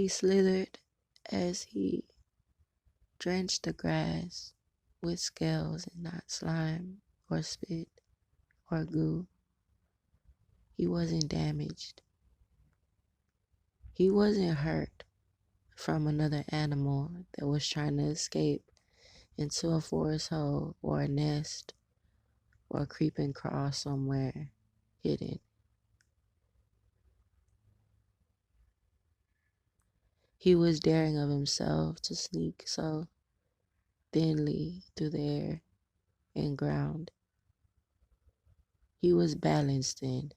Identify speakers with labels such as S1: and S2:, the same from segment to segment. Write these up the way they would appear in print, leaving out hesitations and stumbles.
S1: He slithered as he drenched the grass with scales and not slime or spit or goo. He wasn't damaged. He wasn't hurt from another animal that was trying to escape into a forest hole or a nest or a creeping crawl somewhere hidden. He was daring of himself to sneak so thinly through the air and ground. He was balanced in.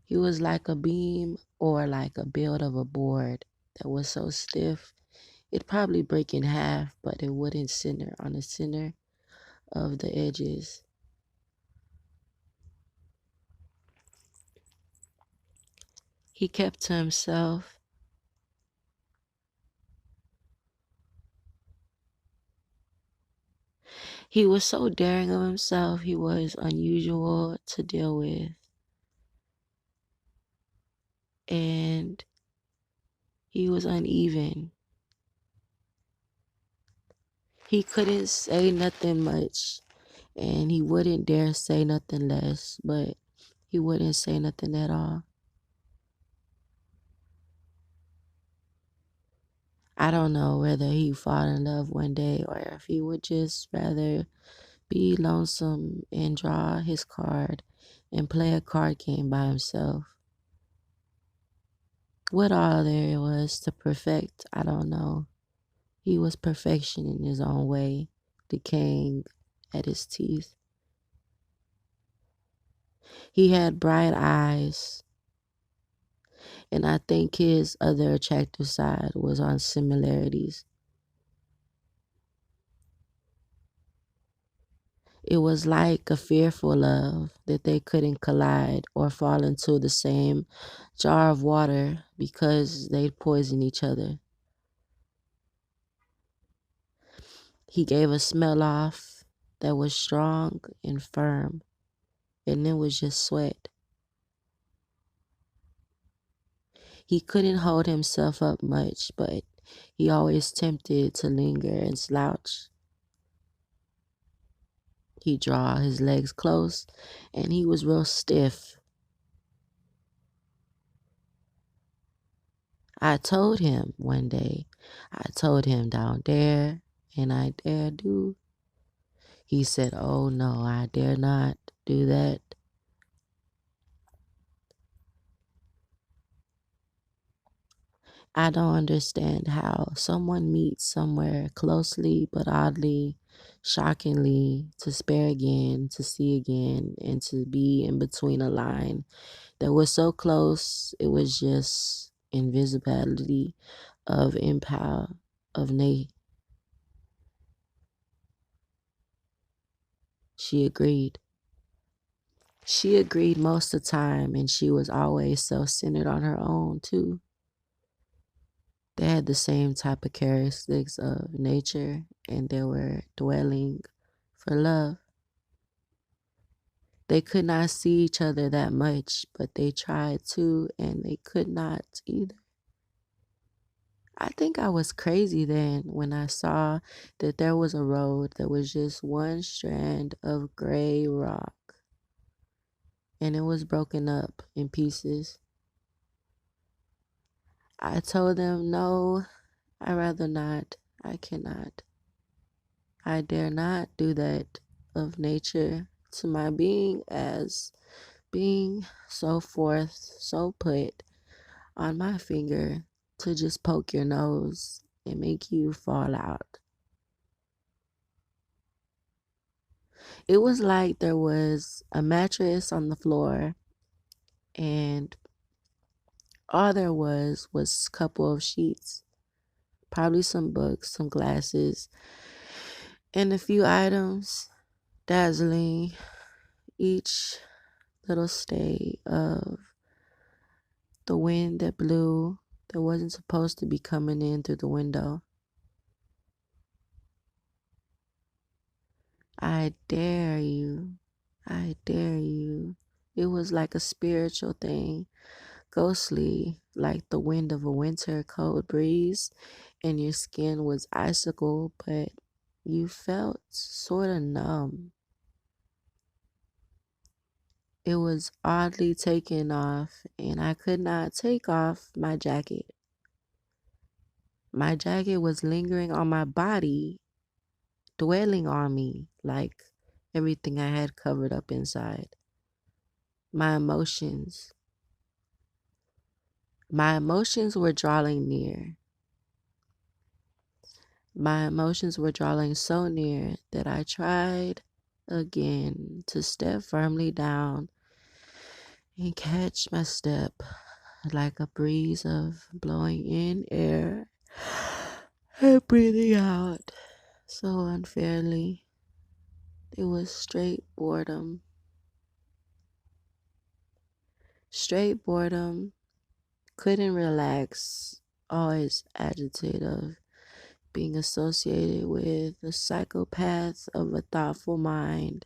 S1: He was like a beam or like a build of a board that was so stiff it'd probably break in half, but it wouldn't center on the center of the edges. He kept to himself. He was so daring of himself, he was unusual to deal with. And he was uneven. He couldn't say nothing much, and he wouldn't dare say nothing less, but he wouldn't say nothing at all. I don't know whether he fall in love one day or if he would just rather be lonesome and draw his card and play a card game by himself. What all there was to perfect, I don't know. He was perfection in his own way, decaying at his teeth. He had bright eyes, and I think his other attractive side was on similarities. It was like a fearful love that they couldn't collide or fall into the same jar of water because they'd poison each other. He gave a smell off that was strong and firm, and it was just sweat. He couldn't hold himself up much, but he always tempted to linger and slouch. He'd draw his legs close, and he was real stiff. I told him one day, I told him don't dare, and I dare do. He said, oh no, I dare not do that. I don't understand how someone meets somewhere closely but oddly, shockingly, to spare again, to see again, and to be in between a line that was so close it was just invisibility of empower of Nate. She agreed. She agreed most of the time, and she was always self-centered on her own too. They had the same type of characteristics of nature, and they were dwelling for love. They could not see each other that much, but they tried to, and they could not either. I think I was crazy then when I saw that there was a road that was just one strand of gray rock, and it was broken up in pieces. I told them, no, I'd rather not. I cannot. I dare not do that of nature to my being as being so forth, so put on my finger to just poke your nose and make you fall out. It was like there was a mattress on the floor and all there was a couple of sheets, probably some books, some glasses, and a few items dazzling each little stay of the wind that blew that wasn't supposed to be coming in through the window. I dare you. I dare you. It was like a spiritual thing, ghostly, like the wind of a winter cold breeze, and your skin was icicle, but you felt sort of numb. It was oddly taken off, and I could not take off my jacket. My jacket was lingering on my body, dwelling on me like everything I had covered up inside. My emotions. My emotions were drawing near. My emotions were drawing so near that I tried again to step firmly down and catch my step like a breeze of blowing in air and breathing out so unfairly. It was straight boredom. Straight boredom. Couldn't relax. Always agitated of being associated with a psychopath of a thoughtful mind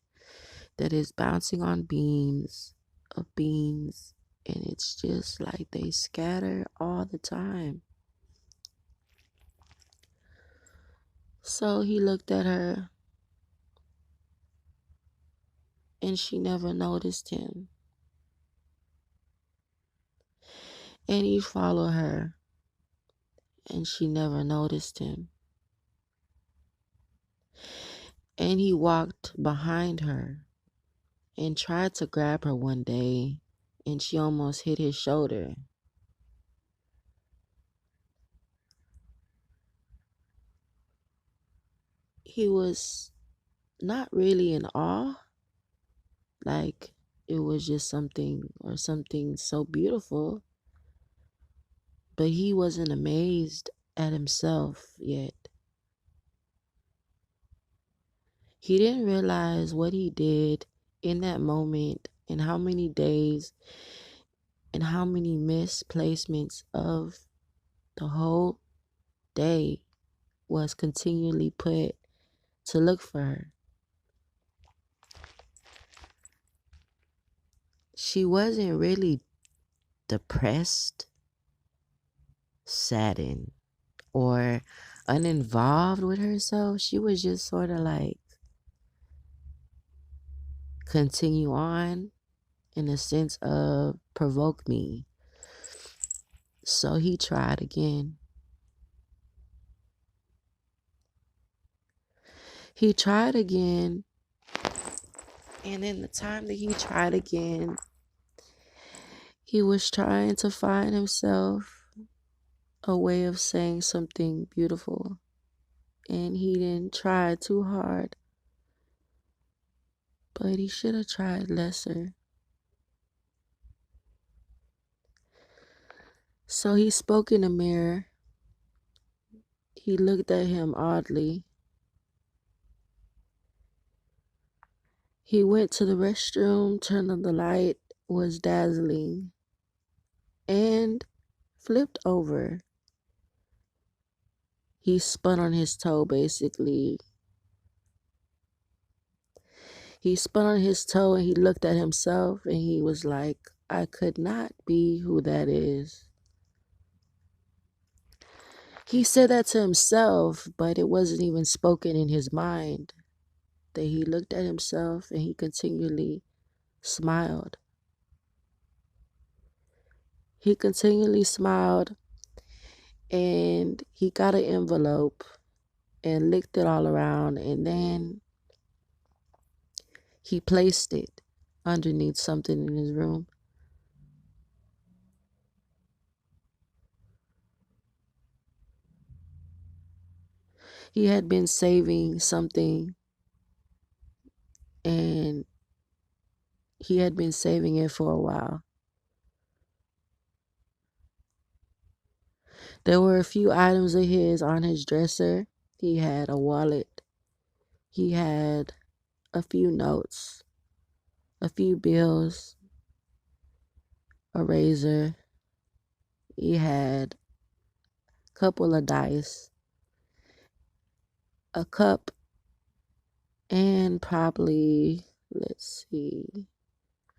S1: that is bouncing on beams of beans, and it's just like they scatter all the time. So he looked at her, and she never noticed him. And he followed her, and she never noticed him. And he walked behind her and tried to grab her one day, and she almost hit his shoulder. He was not really in awe, like it was just something so beautiful, but he wasn't amazed at himself yet. He didn't realize what he did in that moment and how many days and how many misplacements of the whole day was continually put to look for her. She wasn't really depressed, saddened, or uninvolved with herself. She was just sort of like continue on in a sense of provoke me. So he tried again. He tried again, and in the time that he tried again, he was trying to find himself a way of saying something beautiful, and he didn't try too hard, but he should have tried lesser. So he spoke in the mirror. He looked at him oddly. He went to the restroom, turned on the light, was dazzling, and flipped over. He spun on his toe, basically. He spun on his toe and he looked at himself and he was like, I could not be who that is. He said that to himself, but it wasn't even spoken in his mind. That he looked at himself and he continually smiled. He continually smiled, and he got an envelope and licked it all around, and then he placed it underneath something in his room. He had been saving something, and he had been saving it for a while. There were a few items of his on his dresser. He had a wallet. He had a few notes, a few bills, a razor. He had a couple of dice, a cup, and probably, let's see,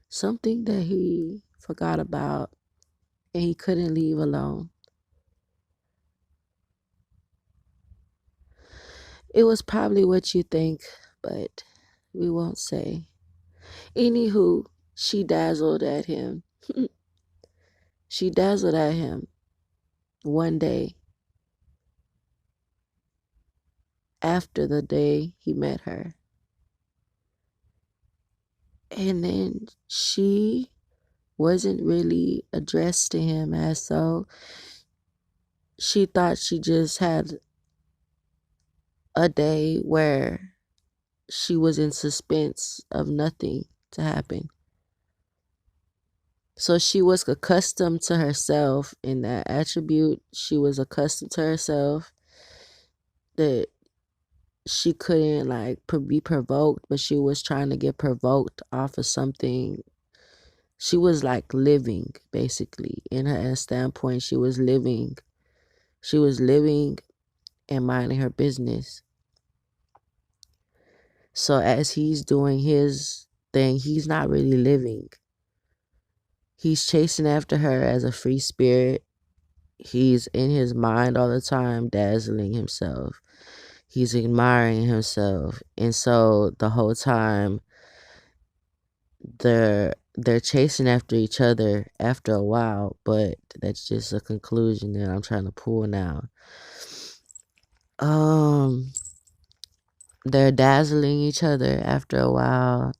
S1: something that he forgot about. and he couldn't leave alone. It was probably what you think, but we won't say. Anywho, she dazzled at him. She dazzled at him one day after the day he met her. And then she wasn't really addressed to him as so. She thought she just had a day where she was in suspense of nothing to happen. So she was accustomed to herself in that attribute. She was accustomed to herself that she couldn't like be provoked, but she was trying to get provoked off of something. She was like living, basically. In her standpoint, she was living. She was living and minding her business. So as he's doing his thing, he's not really living. He's chasing after her as a free spirit. He's in his mind all the time, dazzling himself. He's admiring himself. And so the whole time they're chasing after each other after a while, but that's just a conclusion that I'm trying to pull now. They're dazzling each other after a while,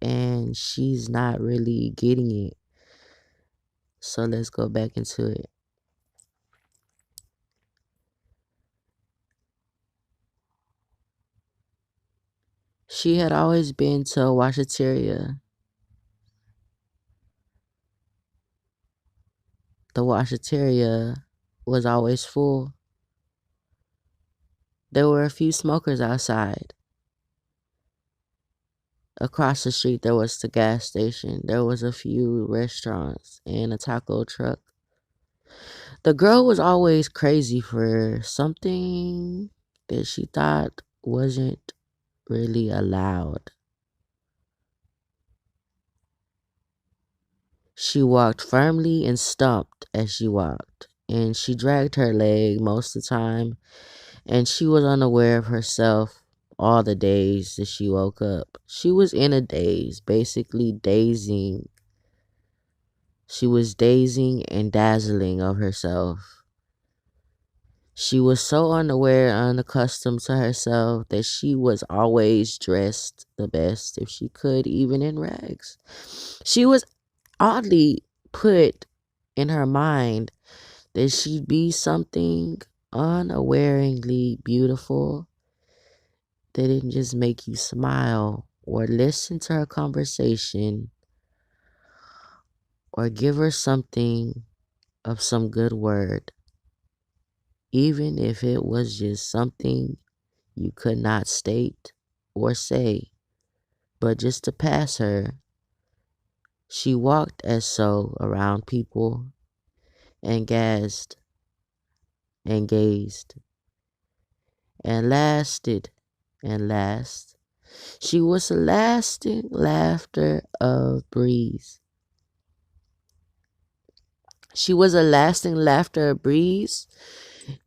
S1: and she's not really getting it. So let's go back into it. She had always been to a washateria. The washateria was always full. There were a few smokers outside. Across the street, there was the gas station. There was a few restaurants and a taco truck. The girl was always crazy for something that she thought wasn't really allowed. She walked firmly and stumped as she walked, and she dragged her leg most of the time, and she was unaware of herself all the days that she woke up. She was in a daze, basically dazing. She was dazing and dazzling of herself. She was so unaware and unaccustomed to herself that she was always dressed the best if she could, even in rags. She was oddly put in her mind that she'd be something unawareingly beautiful that didn't just make you smile or listen to her conversation or give her something of some good word, even if it was just something you could not state or say, but just to pass her. She walked as so around people and gasped and gazed and lasted and last. She was a lasting laughter of breeze. She was a lasting laughter of breeze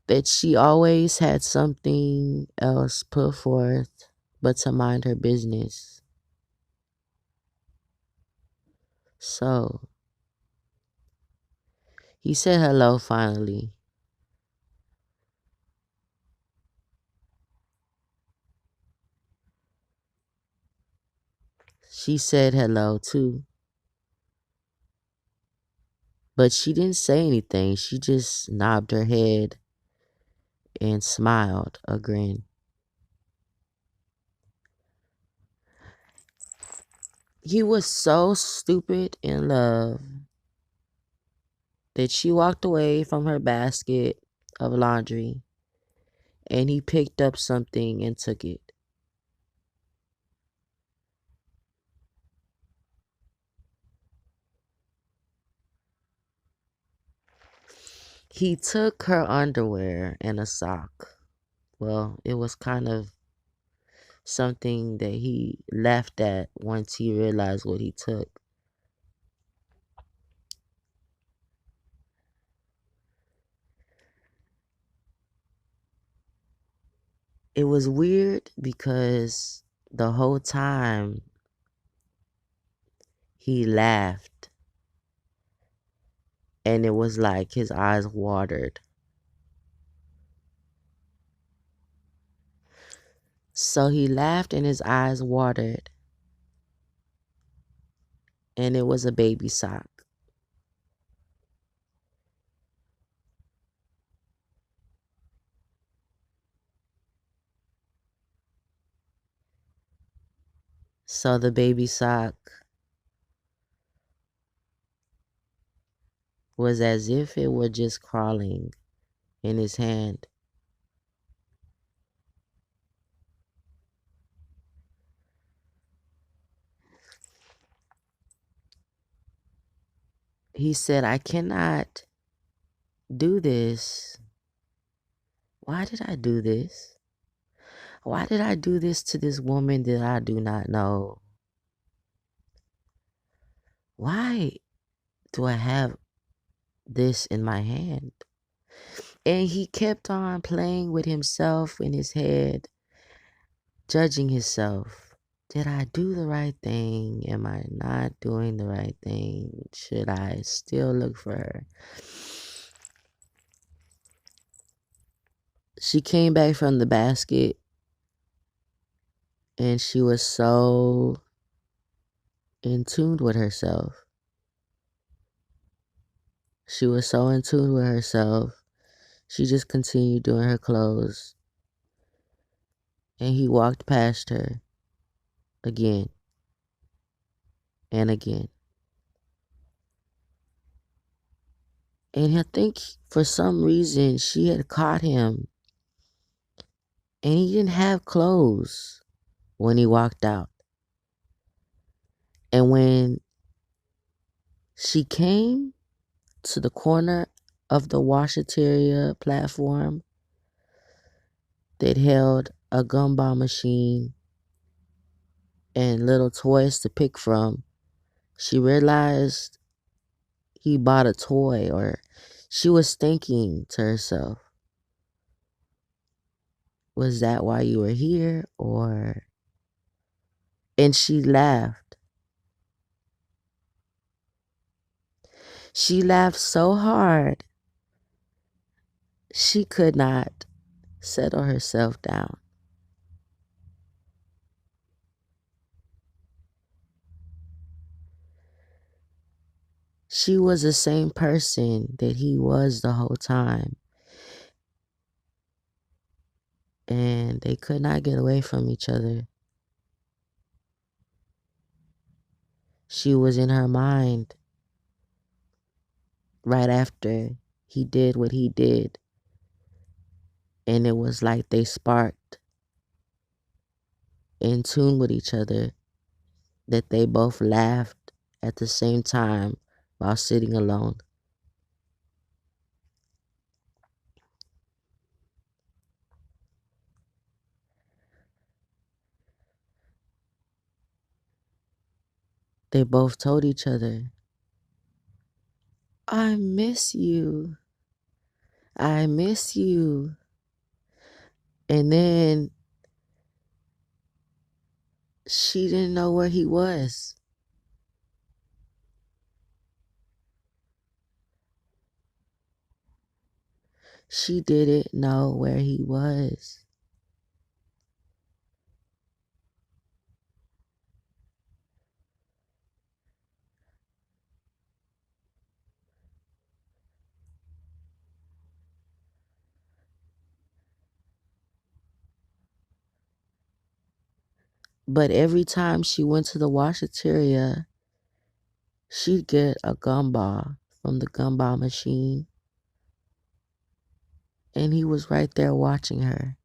S1: that she always had something else put forth but to mind her business. So, he said hello finally. She said hello too. But she didn't say anything. She just nodded her head and smiled a grin. He was so stupid in love that she walked away from her basket of laundry and he picked up something and took it. He took her underwear and a sock. Well, it was kind of something that he left at once he realized what he took. It was weird because the whole time he laughed and it was like his eyes watered. So he laughed and his eyes watered, and it was a baby sock. So the baby sock was as if it were just crawling in his hand. He said, I cannot do this. Why did I do this? Why did I do this to this woman that I do not know? Why do I have this in my hand? And he kept on playing with himself in his head, judging himself. Did I do the right thing? Am I not doing the right thing? Should I still look for her? She came back from the basket and she was so in tune with herself. She was so in tune with herself. She just continued doing her clothes. And he walked past her again and again. And I think for some reason she had caught him and he didn't have clothes when he walked out. And when she came to the corner of the washateria platform that held a gumball machine and little toys to pick from, she realized he bought a toy, or she was thinking to herself, was that why you were here? And she laughed. She laughed so hard, she could not settle herself down. She was the same person that he was the whole time. And they could not get away from each other. She was in her mind right after he did what he did. And it was like they sparked in tune with each other, that they both laughed at the same time while sitting alone. They both told each other, I miss you. I miss you. And then she didn't know where he was. She didn't know where he was. But every time she went to the washateria, she'd get a gumball from the gumball machine. And he was right there watching her.